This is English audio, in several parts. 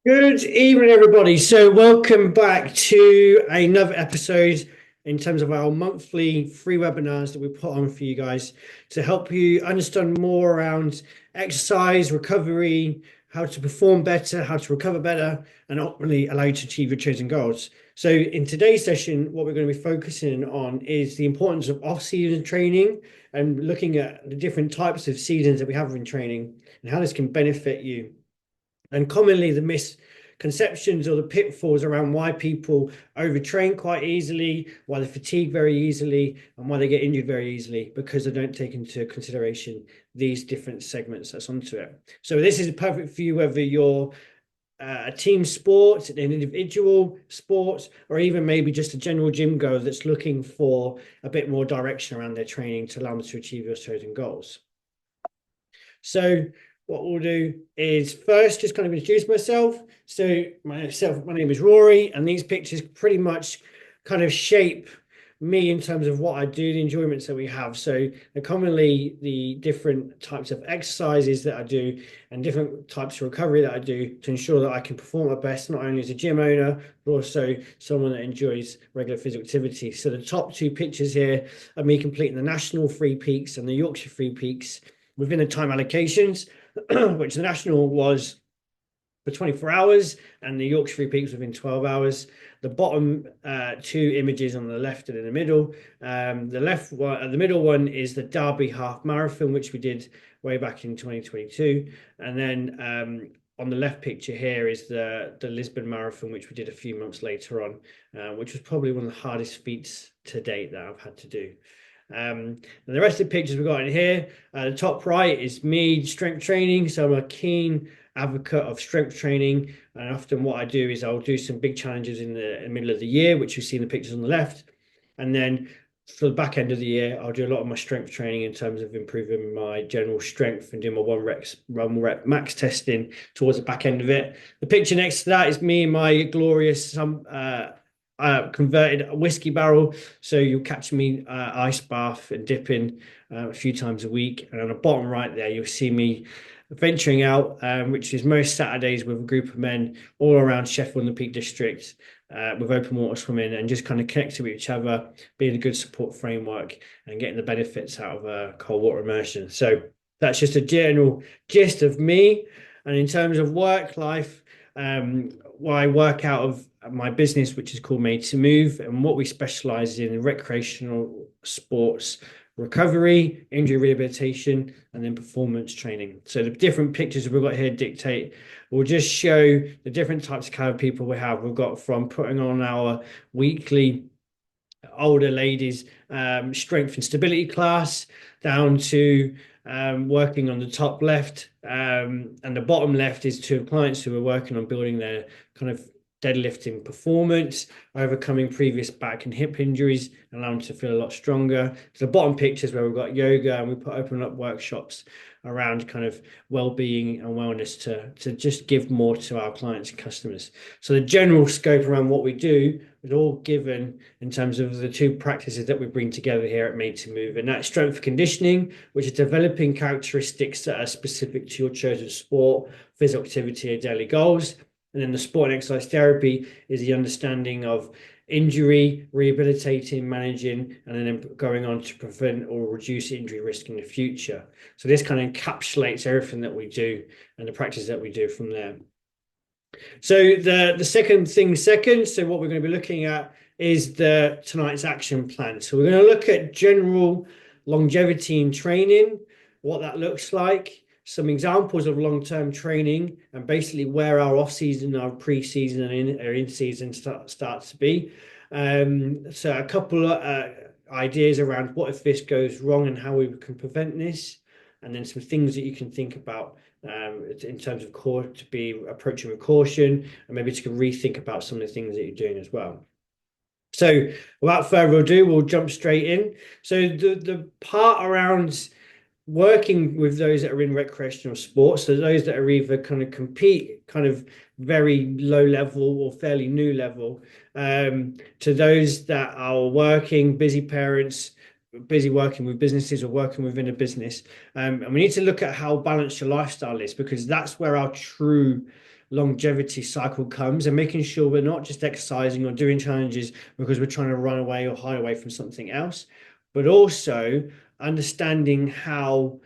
Good evening, everybody. So, welcome back to another episode in terms of our monthly free webinars that we put on for you guys to help you understand more around exercise, recovery, how to perform better, how to recover better, and ultimately allow you to achieve your chosen goals. So, in today's session, what we're going to be focusing on is the importance of off-season training and looking at the different types of seasons that we have in training and how this can benefit you. And commonly, the misconceptions or the pitfalls around why people overtrain quite easily, why they fatigue very easily, and why they get injured very easily because they don't take into consideration these different segments that's onto it. So, this is perfect for you whether you're a team sport, an individual sport, or even maybe just a general gym goer that's looking for a bit more direction around their training to allow them to achieve your chosen goals. So what we'll do is first just kind of introduce myself. So my name is Rory, and these pictures pretty much kind of shape me in terms of what I do, the enjoyments that we have. So commonly the different types of exercises that I do and different types of recovery that I do to ensure that I can perform at best, not only as a gym owner, but also someone that enjoys regular physical activity. So the top two pictures here are me completing the National Free Peaks and the Yorkshire Free Peaks within the time allocations, which the national was for 24 hours and the Yorkshire Free Peaks within 12 hours. The bottom two images on the left and in the middle. The left one, the middle one is the Derby Half Marathon, which we did way back in 2022. And then on the left picture here is the Lisbon Marathon, which we did a few months later on, which was probably one of the hardest feats to date that I've had to do. And the rest of the pictures we've got in here, the top right is me strength training. So I'm a keen advocate of strength training. And often what I do is I'll do some big challenges in the middle of the year, which you see in the pictures on the left. And then for the back end of the year, I'll do a lot of my strength training in terms of improving my general strength and doing my one rep max testing towards the back end of it. The picture next to that is me and my glorious converted whiskey barrel. So you'll catch me ice bath and dipping a few times a week. And on the bottom right there, you'll see me venturing out, which is most Saturdays with a group of men all around Sheffield and the Peak District with open water swimming and just kind of connecting with each other, being a good support framework and getting the benefits out of a cold water immersion. So that's just a general gist of me. And in terms of work life, well, I work out of my business, which is called Made to Move, and what we specialize in recreational sports recovery, injury rehabilitation, and then performance training. So the different pictures we've got here dictate will just show the different types of kind of people we have. We've got from putting on our weekly older ladies strength and stability class down to working on the top left, and the bottom left is to clients who are working on building their kind of deadlifting performance, overcoming previous back and hip injuries, and allow them to feel a lot stronger. So the bottom pictures where we've got yoga and we put open up workshops around kind of well-being and wellness to just give more to our clients and customers. So the general scope around what we do is all given in terms of the two practices that we bring together here at Made to Move, and that's strength and conditioning, which is developing characteristics that are specific to your chosen sport, physical activity, or daily goals. And then the sport and exercise therapy is the understanding of injury, rehabilitating, managing, and then going on to prevent or reduce injury risk in the future. So this kind of encapsulates everything that we do and the practice that we do from there. So the second thing second, so what we're going to be looking at is tonight's action plan. So we're going to look at general longevity in training, what that looks like, some examples of long-term training, and basically where our off-season, our pre-season, and in-season starts to be. So a couple of ideas around what if this goes wrong and how we can prevent this, and then some things that you can think about in terms of core to be approaching with caution, and maybe to rethink about some of the things that you're doing as well. So without further ado, we'll jump straight in. So the part around working with those that are in recreational sports, so those that are either kind of compete kind of very low level or fairly new level, to those that are working, busy parents, busy working with businesses or working within a business. And we need to look at how balanced your lifestyle is, because that's where our true longevity cycle comes, and making sure we're not just exercising or doing challenges because we're trying to run away or hide away from something else, but also understanding how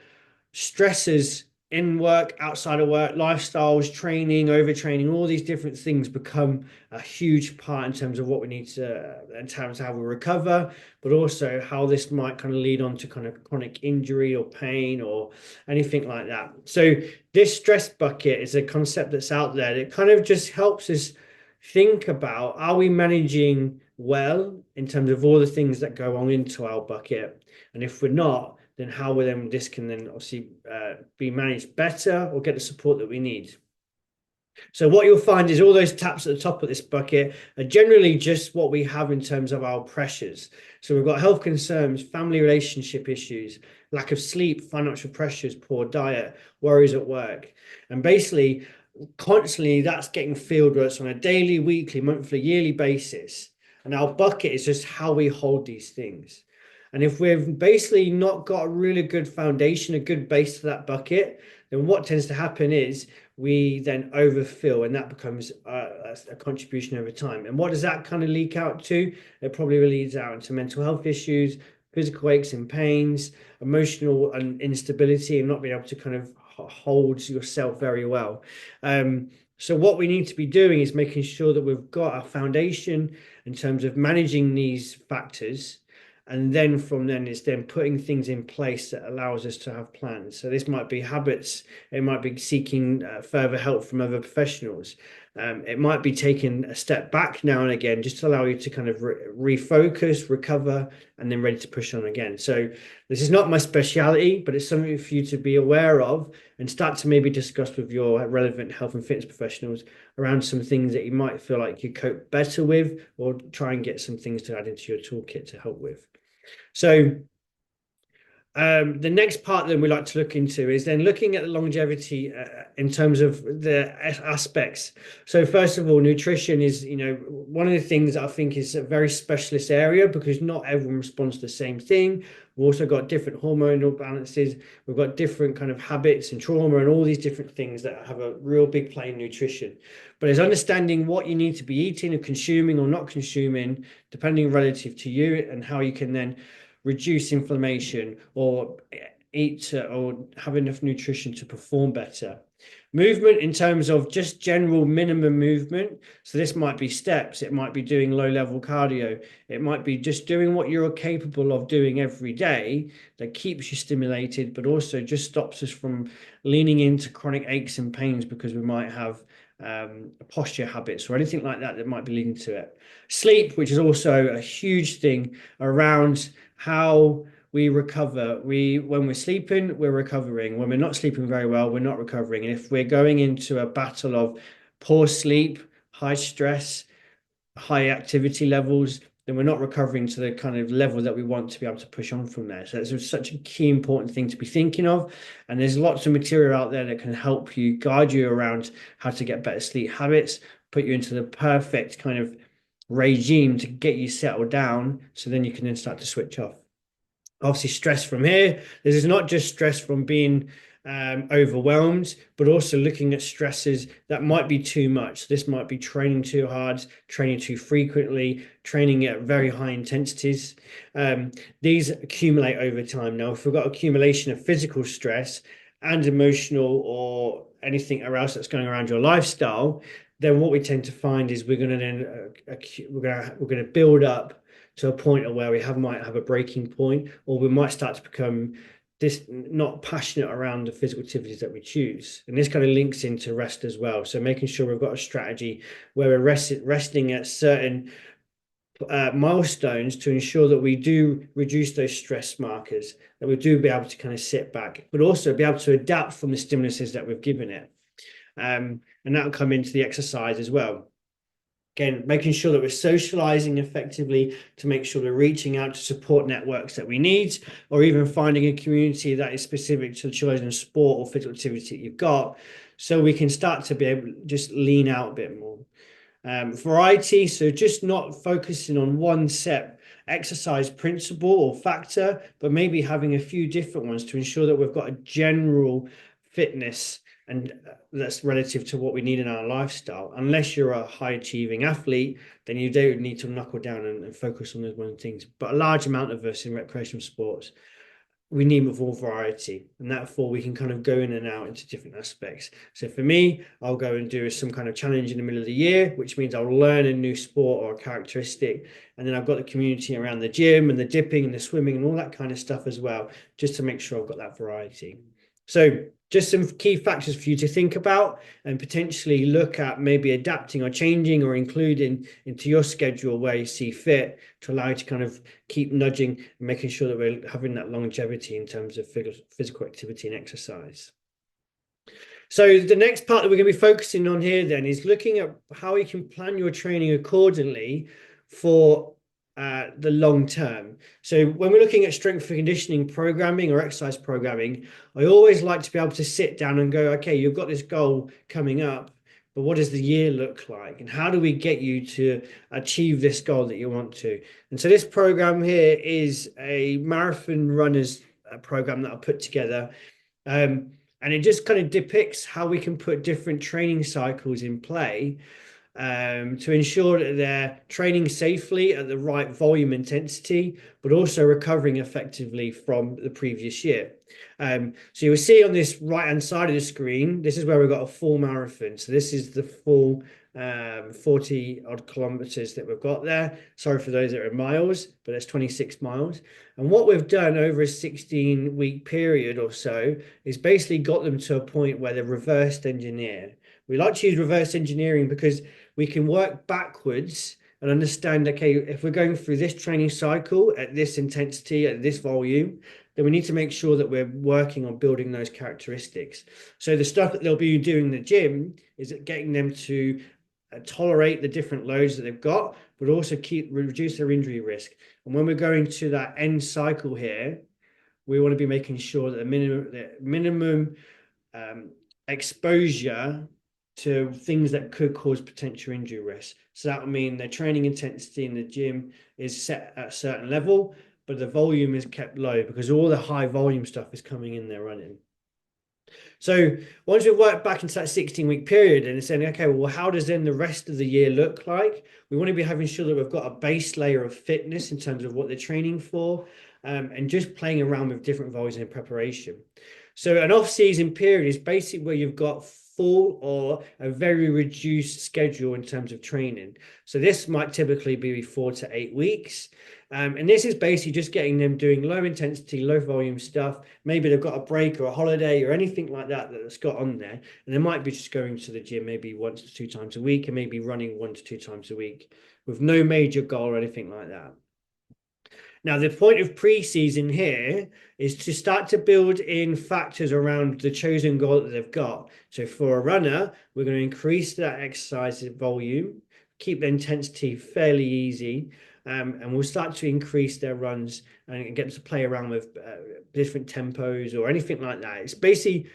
stresses in work, outside of work, lifestyles, training, overtraining, all these different things become a huge part in terms of what we need to, in terms of how we recover, but also how this might kind of lead on to kind of chronic injury or pain or anything like that. So this stress bucket is a concept that's out there that kind of just helps us think about, are we managing well in terms of all the things that go on into our bucket? And if we're not, then how will then this can then obviously be managed better or get the support that we need. So what you'll find is all those taps at the top of this bucket are generally just what we have in terms of our pressures. So we've got health concerns, family relationship issues, lack of sleep, financial pressures, poor diet, worries at work. And basically, constantly that's getting filled with us on a daily, weekly, monthly, yearly basis. And our bucket is just how we hold these things. And if we've basically not got a really good foundation, a good base to that bucket, then what tends to happen is we then overfill, and that becomes a contribution over time. And what does that kind of leak out to? It probably leads out into mental health issues, physical aches and pains, emotional and instability, and not being able to kind of hold yourself very well. So what we need to be doing is making sure that we've got our foundation in terms of managing these factors. And then from then it's then putting things in place that allows us to have plans. So this might be habits. It might be seeking further help from other professionals. It might be taking a step back now and again, just to allow you to kind of refocus, recover, and then ready to push on again. So this is not my speciality, but it's something for you to be aware of and start to maybe discuss with your relevant health and fitness professionals around some things that you might feel like you cope better with, or try and get some things to add into your toolkit to help with. So the next part that we like to look into is then looking at the longevity in terms of the aspects. So first of all, nutrition is, one of the things that I think is a very specialist area, because not everyone responds to the same thing. We've also got different hormonal balances. We've got different kind of habits and trauma and all these different things that have a real big play in nutrition. But it's understanding what you need to be eating or consuming or not consuming, depending relative to you, and how you can then reduce inflammation or eat or have enough nutrition to perform better. Movement in terms of just general minimum movement. So this might be steps, it might be doing low level cardio, it might be just doing what you're capable of doing every day that keeps you stimulated, but also just stops us from leaning into chronic aches and pains because we might have posture habits or anything like that that might be leading to it. Sleep, which is also a huge thing around how we recover. When we're sleeping, we're recovering. When we're not sleeping very well, we're not recovering. And if we're going into a battle of poor sleep, high stress, high activity levels, then we're not recovering to the kind of level that we want to be able to push on from there. So it's such a key important thing to be thinking of. And there's lots of material out there that can help you, guide you around how to get better sleep habits, put you into the perfect kind of regime to get you settled down, so then you can then start to switch off. Obviously, stress from here. This is not just stress from being overwhelmed, but also looking at stresses that might be too much. This might be training too hard, training too frequently, training at very high intensities. These accumulate over time. Now, if we've got accumulation of physical stress and emotional or anything else that's going around your lifestyle, then what we tend to find is we're going to then we're going to build up to a point where we might have a breaking point, or we might start to become not passionate around the physical activities that we choose. And this kind of links into rest as well. So making sure we've got a strategy where we're resting at certain milestones to ensure that we do reduce those stress markers, that we do be able to kind of sit back, but also be able to adapt from the stimuluses that we've given it. And that'll come into the exercise as well. Again, making sure that we're socializing effectively to make sure we're reaching out to support networks that we need, or even finding a community that is specific to the chosen sport or physical activity that you've got, so we can start to be able to just lean out a bit more. Variety, so just not focusing on one set exercise principle or factor, but maybe having a few different ones to ensure that we've got a general fitness And that's relative to what we need in our lifestyle. Unless you're a high achieving athlete, then you do need to knuckle down and focus on those one things. But a large amount of us in recreational sports, we need more variety, and therefore we can kind of go in and out into different aspects. So for me, I'll go and do some kind of challenge in the middle of the year, which means I'll learn a new sport or a characteristic, and then I've got the community around the gym and the dipping and the swimming and all that kind of stuff as well, just to make sure I've got that variety. So just some key factors for you to think about and potentially look at maybe adapting or changing or including into your schedule where you see fit to allow you to kind of keep nudging and making sure that we're having that longevity in terms of physical activity and exercise. So the next part that we're going to be focusing on here then is looking at how you can plan your training accordingly for the long term. So when we're looking at strength and conditioning programming or exercise programming, I always like to be able to sit down and go, okay, you've got this goal coming up, but what does the year look like? And how do we get you to achieve this goal that you want to? And so this program here is a marathon runners program that I put together. And it just kind of depicts how we can put different training cycles in play to ensure that they're training safely at the right volume intensity, but also recovering effectively from the previous year. So you'll see on this right-hand side of the screen, this is where we've got a full marathon. So this is the full 40 odd kilometers that we've got there. Sorry for those that are in miles, but that's 26 miles. And what we've done over a 16-week period or so is basically got them to a point where they're reversed engineer. We like to use reverse engineering because we can work backwards and understand, okay, if we're going through this training cycle at this intensity, at this volume, then we need to make sure that we're working on building those characteristics. So the stuff that they'll be doing in the gym is getting them to tolerate the different loads that they've got, but also reduce their injury risk. And when we're going to that end cycle here, we want to be making sure that the minimum exposure to things that could cause potential injury risk. So that would mean their training intensity in the gym is set at a certain level, but the volume is kept low because all the high volume stuff is coming in there running. So once we've worked back into that 16-week period and saying, okay, well, how does then the rest of the year look like? We want to be having sure that we've got a base layer of fitness in terms of what they're training for, and just playing around with different volumes in preparation. So an off-season period is basically where you've got full or a very reduced schedule in terms of training. So this might typically be 4 to 8 weeks. And this is basically just getting them doing low intensity, low volume stuff. Maybe they've got a break or a holiday or anything like that that's got on there. And they might be just going to the gym maybe 1 to 2 times a week and maybe running 1 to 2 times a week with no major goal or anything like that. Now, the point of pre-season here is to start to build in factors around the chosen goal that they've got. So for a runner, we're going to increase that exercise volume, keep the intensity fairly easy, and we'll start to increase their runs and get them to play around with different tempos or anything like that. It's basically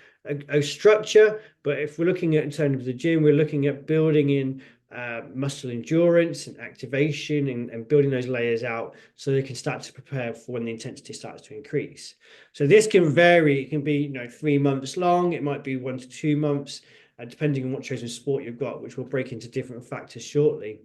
a structure, but if we're looking at in terms of the gym, we're looking at building in muscle endurance and activation and building those layers out so they can start to prepare for when the intensity starts to increase. So this can vary. It can be 3 months long. It might be 1 to 2 months, depending on what chosen sport you've got, which we'll break into different factors shortly.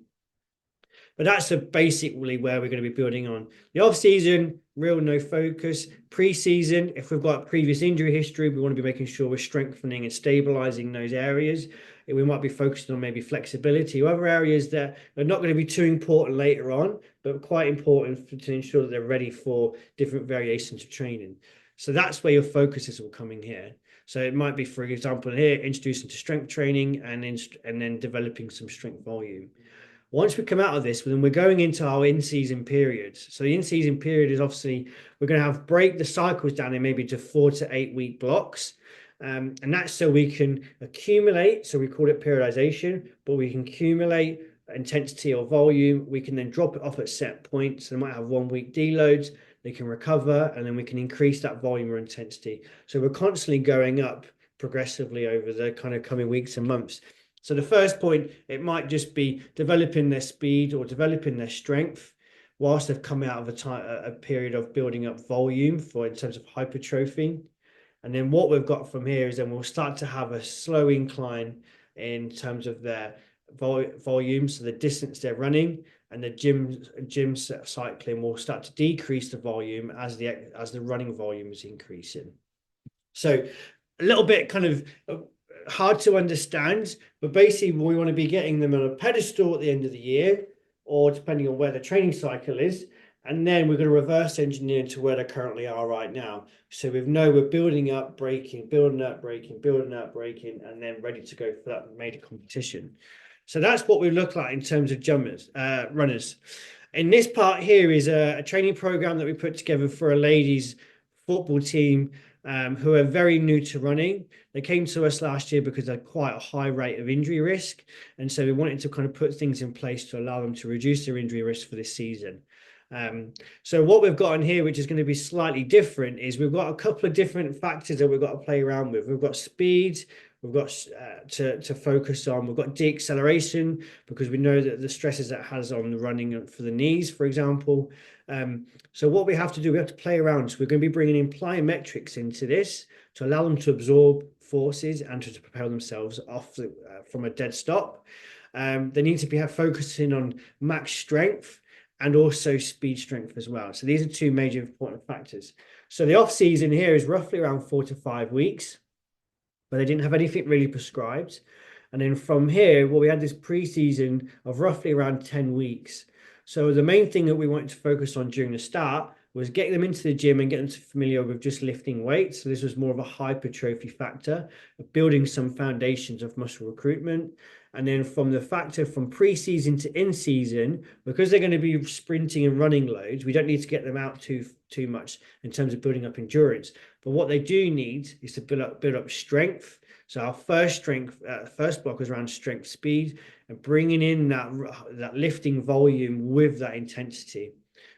But that's basically where we're going to be building on. The off-season, real no focus. Pre-season, if we've got previous injury history, we want to be making sure we're strengthening and stabilizing those areas. We might be focused on maybe flexibility or other areas that are not going to be too important later on, but quite important to ensure that they're ready for different variations of training. So that's where your focuses will come in here. So it might be, for example, here, introducing to strength training and then developing some strength volume. Once we come out of this, then we're going into our in-season periods. So the in-season period is obviously, we're going to break the cycles down in maybe to 4 to 8 week blocks. And that's so we can accumulate, so we call it periodization, but we can accumulate intensity or volume. We can then drop it off at set points. So they might have 1 week deloads, they can recover, and then we can increase that volume or intensity. So we're constantly going up progressively over the kind of coming weeks and months. So the first point, it might just be developing their speed or developing their strength whilst they've come out of a period of building up volume in terms of hypertrophy. And then what we've got from here is then we'll start to have a slow incline in terms of their volume, so the distance they're running, and the gym cycling will start to decrease the volume as the running volume is increasing. So a little bit kind of hard to understand, but basically we want to be getting them on a pedestal at the end of the year, or depending on where the training cycle is. And then we're going to reverse engineer to where they currently are right now. So we know we're building up, braking, building up, braking, building up, braking, and then ready to go for that major competition. So that's what we look like in terms of runners. In this part here is a training program that we put together for a ladies football team who are very new to running. They came to us last year because they had quite a high rate of injury risk. And so we wanted to kind of put things in place to allow them to reduce their injury risk for this season. So what we've got in here, which is going to be slightly different, is we've got a couple of different factors that we've got to play around with. We've got speed, we've got to focus on. We've got deceleration because we know that the stresses that has on the running for the knees, for example. So what we have to do, we have to play around. So we're going to be bringing in plyometrics into this to allow them to absorb forces and to propel themselves off from a dead stop. They need to be focusing on max strength and also speed strength as well. So these are two major important factors. So the off season here is roughly around 4 to 5 weeks, but they didn't have anything really prescribed. And then from here, well, we had this pre-season of roughly around 10 weeks. So the main thing that we wanted to focus on during the start was getting them into the gym and getting them familiar with just lifting weights. So this was more of a hypertrophy factor, of building some foundations of muscle recruitment. And then from the factor from pre-season to in-season, because they're going to be sprinting and running loads, we don't need to get them out too much in terms of building up endurance. But what they do need is to build up strength. So our first block is around strength speed and bringing in that lifting volume with that intensity.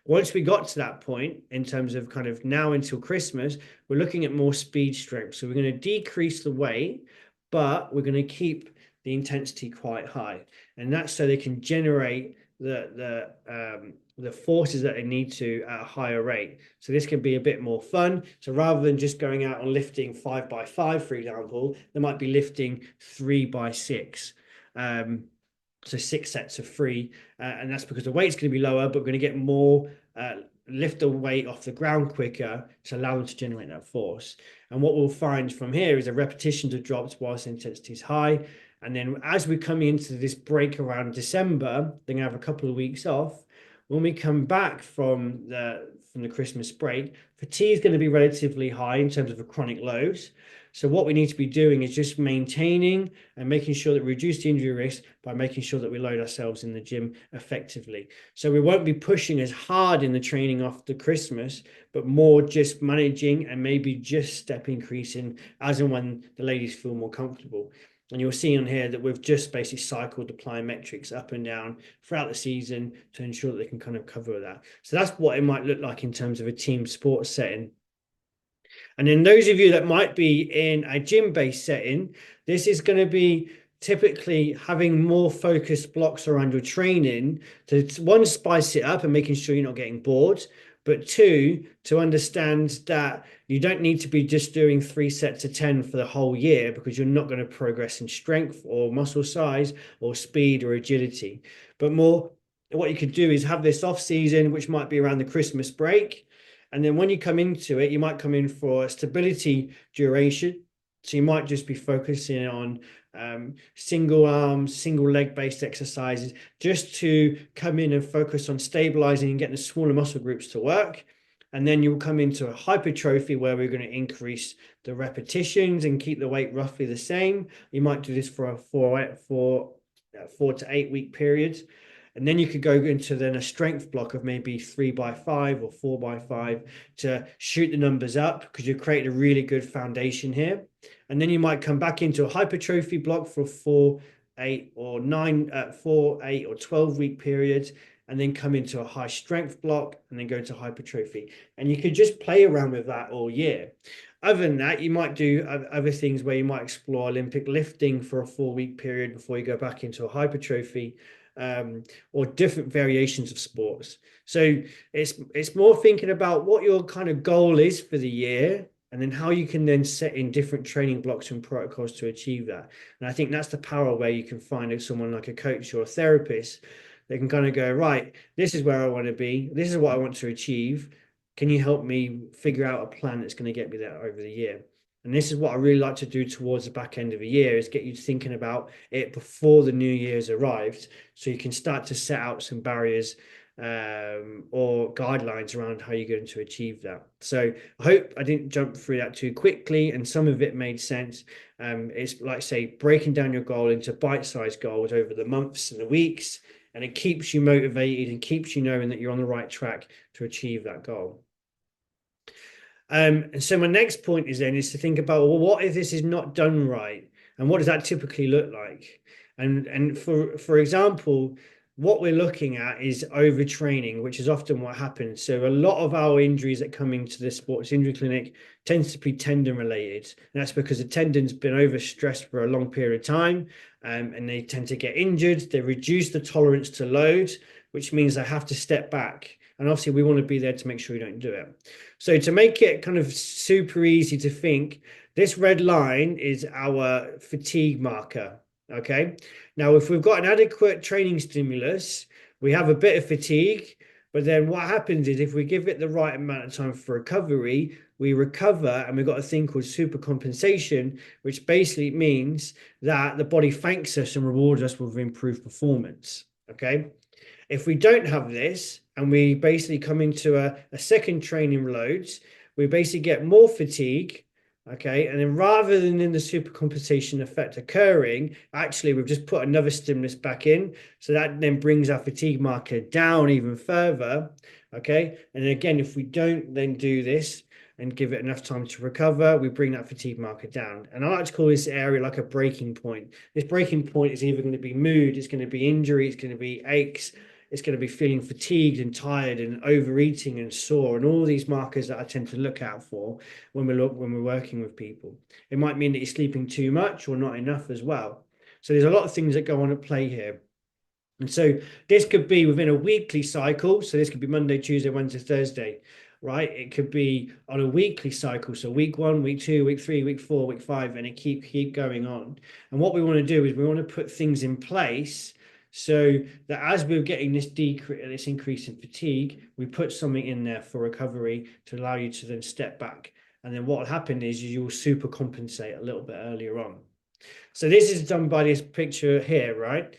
Once we got to that point, in terms of kind of now until Christmas, we're looking at more speed strength. So we're going to decrease the weight, but we're going to keep the intensity quite high. And that's so they can generate the forces that they need to at a higher rate. So this can be a bit more fun. So rather than just going out and lifting 5 by 5, for example, they might be lifting 3 by 6. So 6 sets of 3, and that's because the weight's going to be lower, but we're going to get more lift the weight off the ground quicker to allow them to generate that force. And what we'll find from here is the repetitions are dropped whilst the intensity is high. And then as we come into this break around December, they're going to have a couple of weeks off. When we come back from the Christmas break, fatigue is going to be relatively high in terms of a chronic lows. So what we need to be doing is just maintaining and making sure that we reduce the injury risk by making sure that we load ourselves in the gym effectively. So we won't be pushing as hard in the training after Christmas, but more just managing and maybe just step increasing as and when the ladies feel more comfortable. And you'll see on here that we've just basically cycled the plyometrics up and down throughout the season to ensure that they can kind of cover that. So that's what it might look like in terms of a team sports setting. And then those of you that might be in a gym-based setting, this is going to be typically having more focused blocks around your training to, one, spice it up and making sure you're not getting bored, but two, to understand that you don't need to be just doing 3 sets of 10 for the whole year because you're not going to progress in strength or muscle size or speed or agility. But more, what you could do is have this off season, which might be around the Christmas break. And then when you come into it, you might come in for stability duration. So you might just be focusing on single arm, single leg based exercises just to come in and focus on stabilizing and getting the smaller muscle groups to work. And then you'll come into a hypertrophy where we're going to increase the repetitions and keep the weight roughly the same. You might do this for a 4 to 8 week period. And then you could go into then a strength block of maybe 3 by 5 or 4 by 5 to shoot the numbers up because you've created a really good foundation here. And then you might come back into a hypertrophy block for 4, 8 or 12 week periods, and then come into a high strength block and then go to hypertrophy. And you could just play around with that all year. Other than that, you might do other things where you might explore Olympic lifting for a 4-week period before you go back into a hypertrophy. Or different variations of sports. So it's more thinking about what your kind of goal is for the year and then how you can then set in different training blocks and protocols to achieve that. And I think that's the power where you can find someone like a coach or a therapist. They can kind of go, right, this is where I want to be. This is what I want to achieve. Can you help me figure out a plan that's going to get me there over the year? And this is what I really like to do towards the back end of a year, is get you thinking about it before the new year's arrived, so you can start to set out some barriers or guidelines around how you're going to achieve that. So I hope I didn't jump through that too quickly and some of it made sense. It's like, say, breaking down your goal into bite-sized goals over the months and the weeks, and it keeps you motivated and keeps you knowing that you're on the right track to achieve that goal. And so my next point is to think about, well, what if this is not done right? And what does that typically look like? And for example, what we're looking at is overtraining, which is often what happens. So a lot of our injuries that come into the sports injury clinic tends to be tendon related. And that's because the tendon's been overstressed for a long period of time, and they tend to get injured. They reduce the tolerance to load, which means they have to step back. And obviously we want to be there to make sure you don't do it. So to make it kind of super easy to think, this red line is our fatigue marker. Okay. Now, if we've got an adequate training stimulus, we have a bit of fatigue, but then what happens is if we give it the right amount of time for recovery, we recover, and we've got a thing called supercompensation, which basically means that the body thanks us and rewards us with improved performance. Okay. If we don't have this and we basically come into a second training loads, we basically get more fatigue. Okay. And then rather than in the supercompensation effect occurring, actually, we've just put another stimulus back in. So that then brings our fatigue marker down even further. Okay. And again, if we don't then do this and give it enough time to recover, we bring that fatigue marker down. And I like to call this area like a breaking point. This breaking point is either going to be mood, it's going to be injury, it's going to be aches, it's going to be feeling fatigued and tired and overeating and sore, and all these markers that I tend to look out for when we're working with people. It might mean that you're sleeping too much or not enough as well. So there's a lot of things that go on at play here. And so this could be within a weekly cycle. So this could be Monday, Tuesday, Wednesday, Thursday, right? It could be on a weekly cycle. So week 1, week 2, week 3, week 4, week 5, and it keep going on. And what we want to do is we want to put things in place so that as we're getting this increase in fatigue, we put something in there for recovery to allow you to then step back. And then what will happen is you will super compensate a little bit earlier on. So this is done by this picture here, right?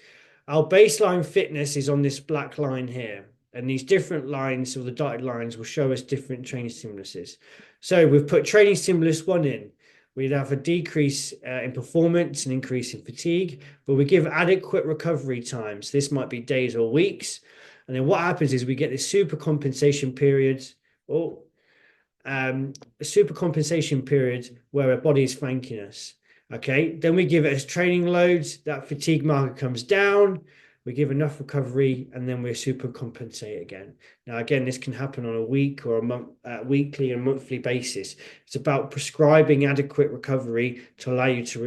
Our baseline fitness is on this black line here. And these different lines, or the dotted lines, will show us different training stimuluses. So we've put training stimulus 1 in. We'd have a decrease in performance, an increase in fatigue, but we give adequate recovery times. This might be days or weeks. And then what happens is we get this super compensation period, a super compensation period where our body is thanking us. Okay, then we give it as training loads, that fatigue marker comes down, we give enough recovery, and then we super compensate again. Now, again, this can happen on a week or a month, weekly and monthly basis. It's about prescribing adequate recovery to allow you to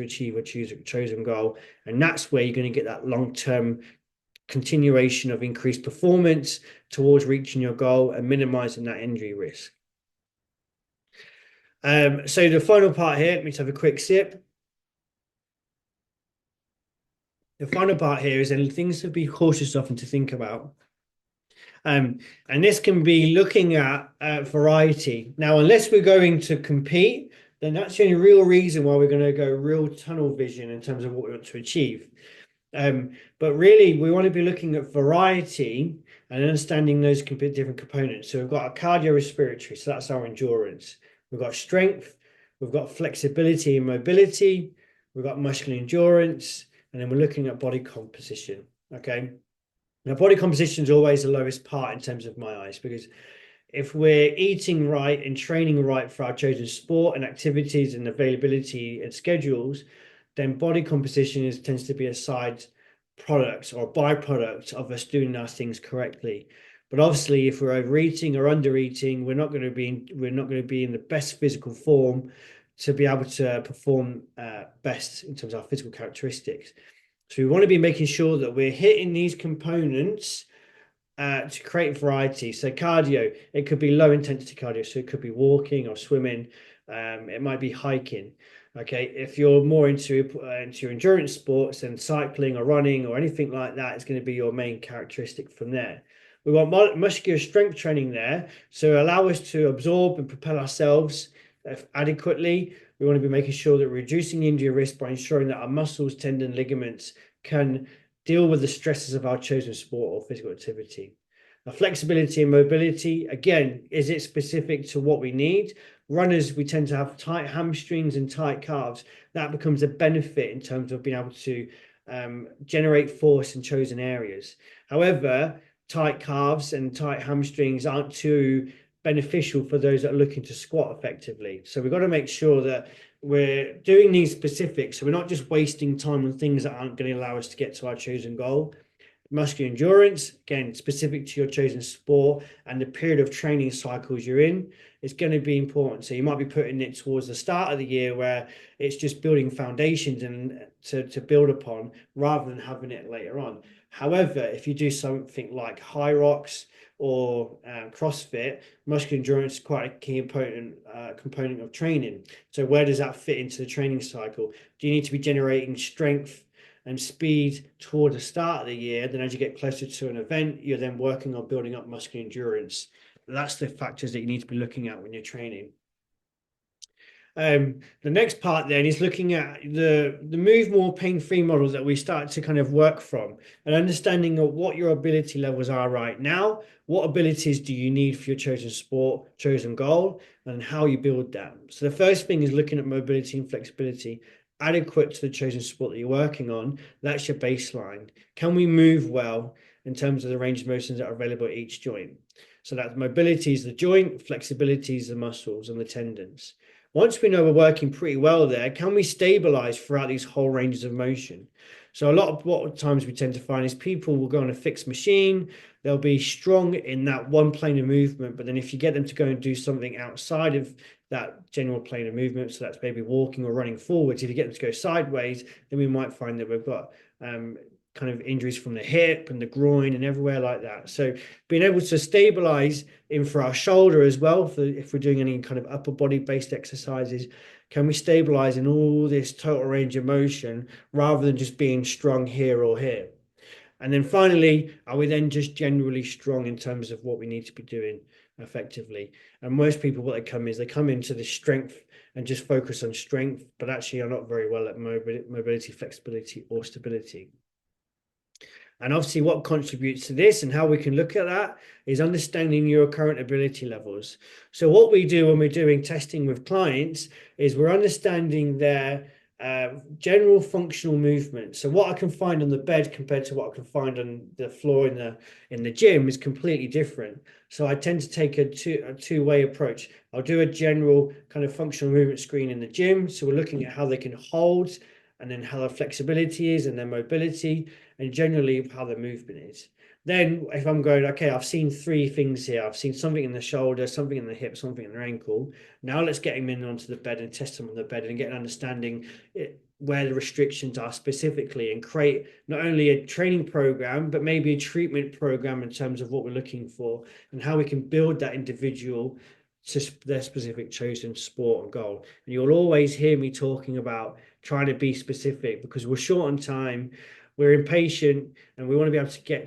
achieve a chosen goal. And that's where you're going to get that long-term continuation of increased performance towards reaching your goal and minimizing that injury risk. So the final part here, let me just have a quick sip. The final part here is things to be cautious of and to think about. And this can be looking at variety. Now, unless we're going to compete, then that's the only real reason why we're going to go real tunnel vision in terms of what we want to achieve. But really, we want to be looking at variety and understanding those different components. So we've got our cardiorespiratory, so that's our endurance. We've got strength, we've got flexibility and mobility, we've got muscular endurance, and then we're looking at body composition. Okay. Now, body composition is always the lowest part in terms of my eyes, because if we're eating right and training right for our chosen sport and activities and availability and schedules, then body composition tends to be a side product or a byproduct of us doing those things correctly. But obviously, if we're overeating or undereating, we're not going to be in the best physical form to be able to perform best in terms of our physical characteristics. So we want to be making sure that we're hitting these components to create variety. So cardio, it could be low intensity cardio. So it could be walking or swimming. It might be hiking. Okay, if you're more into your endurance sports, then cycling or running or anything like that is going to be your main characteristic from there. We want muscular strength training there, so allow us to absorb and propel ourselves adequately. We want to be making sure that we're reducing injury risk by ensuring that our muscles, tendon, ligaments can deal with the stresses of our chosen sport or physical activity. Now, flexibility and mobility, again, is it specific to what we need? Runners, we tend to have tight hamstrings and tight calves. That becomes a benefit in terms of being able to generate force in chosen areas. However, tight calves and tight hamstrings aren't too beneficial for those that are looking to squat effectively. So we've got to make sure that we're doing these specifics. So we're not just wasting time on things that aren't going to allow us to get to our chosen goal. Muscular endurance, again, specific to your chosen sport and the period of training cycles you're in, is going to be important. So you might be putting it towards the start of the year where it's just building foundations and to build upon rather than having it later on. However, if you do something like high rocks or CrossFit, muscular endurance is quite a key component of training. So where does that fit into the training cycle? Do you need to be generating strength and speed toward the start of the year? Then as you get closer to an event, you're then working on building up muscular endurance. That's the factors that you need to be looking at when you're training. The next part then is looking at the move more pain-free model that we start to kind of work from, and understanding of what your ability levels are right now, what abilities do you need for your chosen sport, chosen goal, and how you build that. So the first thing is looking at mobility and flexibility adequate to the chosen sport that you're working on. That's your baseline. Can we move well in terms of the range of motions that are available at each joint? So that mobility is the joint, flexibility is the muscles and the tendons. Once we know we're working pretty well there, can we stabilize throughout these whole ranges of motion? So a lot of what times we tend to find is people will go on a fixed machine, they'll be strong in that one plane of movement, but then if you get them to go and do something outside of that general plane of movement, so that's maybe walking or running forwards, if you get them to go sideways, then we might find that we've got kind of injuries from the hip and the groin and everywhere like that. So being able to stabilize in for our shoulder as well, if we're doing any kind of upper body based exercises, can we stabilize in all this total range of motion rather than just being strong here or here? And then finally, are we then just generally strong in terms of what we need to be doing effectively? And most people, what they come into the strength and just focus on strength, but actually are not very well at mobility, flexibility, or stability. And obviously what contributes to this and how we can look at that is understanding your current ability levels. So what we do when we're doing testing with clients is we're understanding their general functional movement. So what I can find on the bed compared to what I can find on the floor in the gym is completely different. So I tend to take a two-way approach. I'll do a general kind of functional movement screen in the gym. So we're looking at how they can hold and then how their flexibility is and their mobility and generally how their movement is. Then if I'm going, okay, I've seen three things here. I've seen something in the shoulder, something in the hip, something in the ankle. Now let's get him in onto the bed and test him on the bed and get an understanding where the restrictions are specifically and create not only a training program, but maybe a treatment program in terms of what we're looking for and how we can build that individual to their specific chosen sport and goal. And you'll always hear me talking about trying to be specific because we're short on time, we're impatient, and we want to be able to get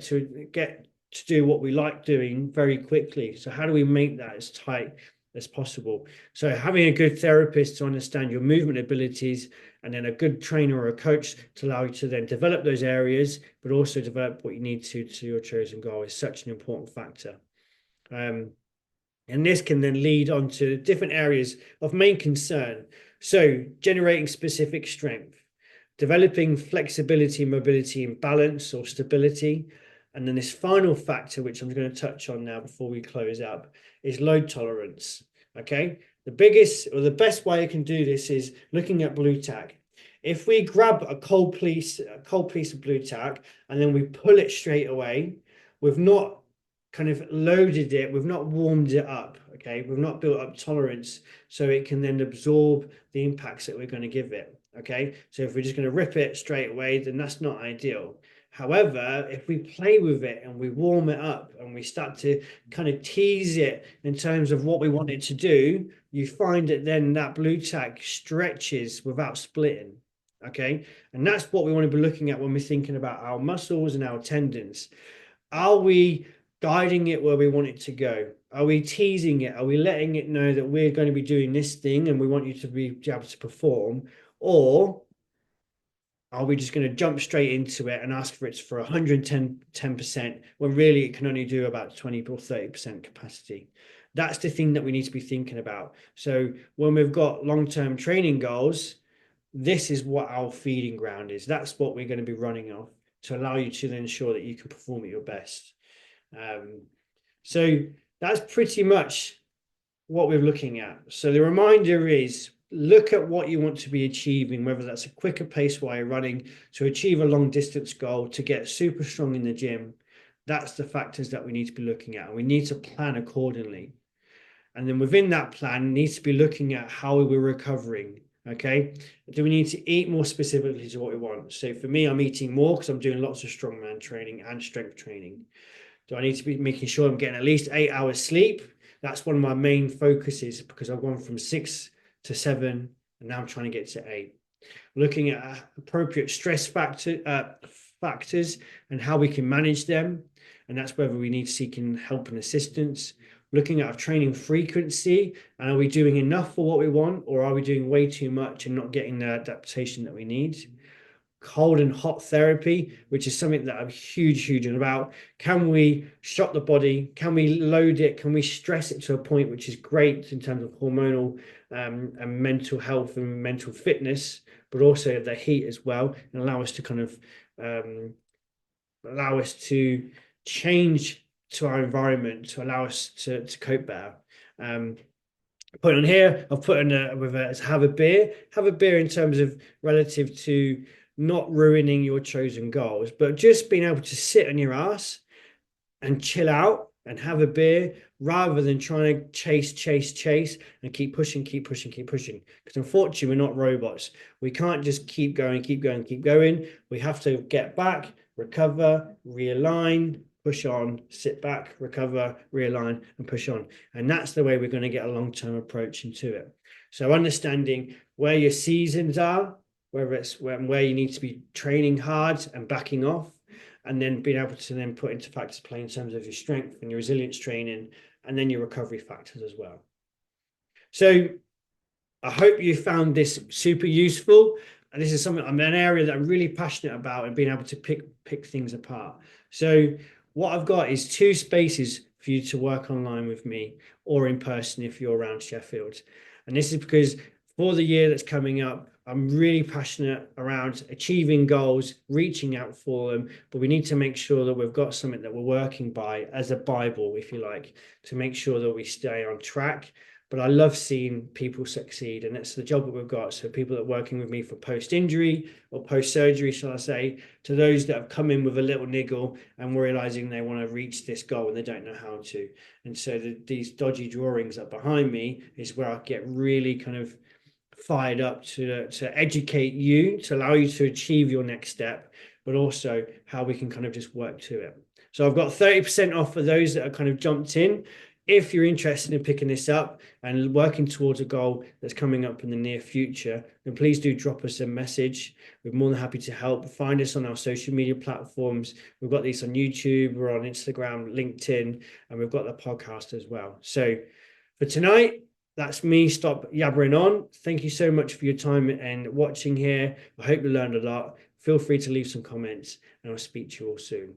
to do what we like doing very quickly. So how do we make that as tight as possible? So having a good therapist to understand your movement abilities and then a good trainer or a coach to allow you to then develop those areas, but also develop what you need to your chosen goal is such an important factor. And this can then lead on to different areas of main concern. So generating specific strength, developing flexibility, mobility, and balance or stability. And then this final factor, which I'm going to touch on now before we close up, is load tolerance. Okay. The biggest or the best way you can do this is looking at blue tack. If we grab a cold piece of blue tack and then we pull it straight away, we've not kind of loaded it, we've not warmed it up, okay? We've not built up tolerance so it can then absorb the impacts that we're going to give it, okay? So if we're just going to rip it straight away, then that's not ideal. However, if we play with it and we warm it up and we start to kind of tease it in terms of what we want it to do, you find that then that blue tack stretches without splitting. Okay. And that's what we want to be looking at when we're thinking about our muscles and our tendons. Are we guiding it where we want it to go? Are we teasing it? Are we letting it know that we're going to be doing this thing and we want you to be able to perform? Or are we just going to jump straight into it and ask for it for 110% when really it can only do about 20 or 30% capacity? That's the thing that we need to be thinking about. So when we've got long-term training goals, this is what our feeding ground is. That's what we're going to be running off to allow you to ensure that you can perform at your best. So that's pretty much what we're looking at. So the reminder is look at what you want to be achieving, whether that's a quicker pace while you're running, to achieve a long distance goal, to get super strong in the gym. That's the factors that we need to be looking at. And we need to plan accordingly. And then within that plan, needs to be looking at how we're recovering. Okay. Do we need to eat more specifically to what we want? So for me, I'm eating more because I'm doing lots of strongman training and strength training. Do I need to be making sure I'm getting at least 8 hours sleep? That's one of my main focuses because I've gone from 6 to 7 and now I'm trying to get to 8. Looking at appropriate stress factors and how we can manage them. And that's whether we need seeking help and assistance. Looking at our training frequency and are we doing enough for what we want or are we doing way too much and not getting the adaptation that we need? Cold and hot therapy, which is something that I'm huge about. Can we shock the body? Can we load it? Can we stress it to a point which is great in terms of hormonal and mental health and mental fitness, but also the heat as well, and allow us to kind of allow us to change to our environment to allow us to cope better. Put on here, I've put in with a have a beer. Have a beer in terms of relative to not ruining your chosen goals, but just being able to sit on your ass and chill out and have a beer rather than trying to chase and keep pushing. Because unfortunately, we're not robots. We can't just keep going. We have to get back, recover, realign, push on, sit back, recover, realign, and push on. And that's the way we're going to get a long-term approach into it. So understanding where your seasons are, whether it's where you need to be training hard and backing off, and then being able to then put into factors play in terms of your strength and your resilience training, and then your recovery factors as well. So I hope you found this super useful. And this is something, I'm an area that I'm really passionate about and being able to pick things apart. So what I've got is 2 spaces for you to work online with me or in person if you're around Sheffield. And this is because for the year that's coming up, I'm really passionate around achieving goals, reaching out for them, but we need to make sure that we've got something that we're working by as a Bible, if you like, to make sure that we stay on track. But I love seeing people succeed, and that's the job that we've got. So people that are working with me for post-injury or post-surgery, shall I say, to those that have come in with a little niggle and realizing they want to reach this goal and they don't know how to. And so these dodgy drawings up behind me is where I get really kind of fired up to educate you, to allow you to achieve your next step, but also how we can kind of just work to it. So I've got 30% off for those that are kind of jumped in. If you're interested in picking this up and working towards a goal that's coming up in the near future, then please do drop us a message. We're more than happy to help. Find us on our social media platforms. We've got these on YouTube, we're on Instagram, LinkedIn, and we've got the podcast as well. So for tonight, that's me. Stop yabbering on. Thank you so much for your time and watching here. I hope you learned a lot. Feel free to leave some comments and I'll speak to you all soon.